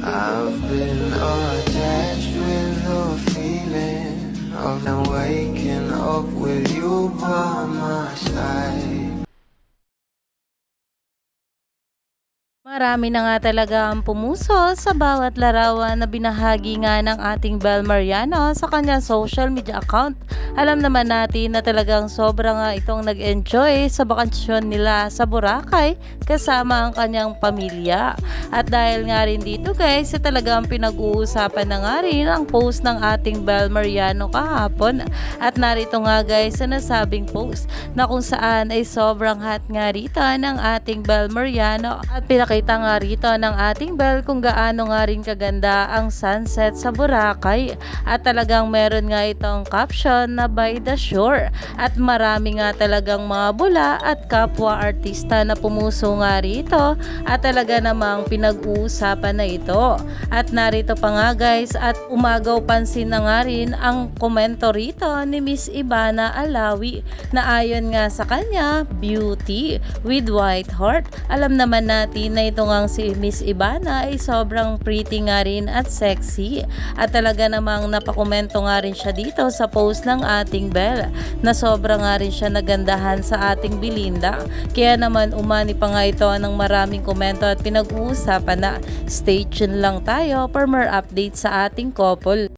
I've been attached with the feeling of not waking up with you by my side. Marami na nga talaga ang pumuso sa bawat larawan na binahagi nga ng ating Bel Mariano sa kanyang social media account. Alam naman natin na talagang sobra nga itong nag-enjoy sa bakasyon nila sa Boracay kasama ang kanyang pamilya. At dahil nga rin dito guys, talagang pinag-uusapan na nga rin ang post ng ating Bel Mariano kahapon. At narito nga guys sa nasabing post na kung saan ay sobrang hot nga rito ng ating Bel Mariano at pinakita nga rito ng ating Bel kung gaano nga rin kaganda ang sunset sa Boracay at talagang meron nga itong caption na by the shore at marami nga talagang mga bula at kapwa artista na pumuso nga rito at talaga namang pinag-uusapan na ito at narito pa nga guys at umagaw pansin na nga rin ang komento rito ni Miss Ivana Alawi na ayon nga sa kanya beauty with white heart. Alam naman natin na ito ngang si Miss Ivana ay sobrang pretty nga rin at sexy at talaga namang napakomento nga rin siya dito sa post ng ating Bel na sobra nga rin siya nagandahan sa ating Belinda. Kaya naman umani pa nga ito ng maraming komento at pinag-uusapan na. Stay tuned lang tayo for more updates sa ating couple.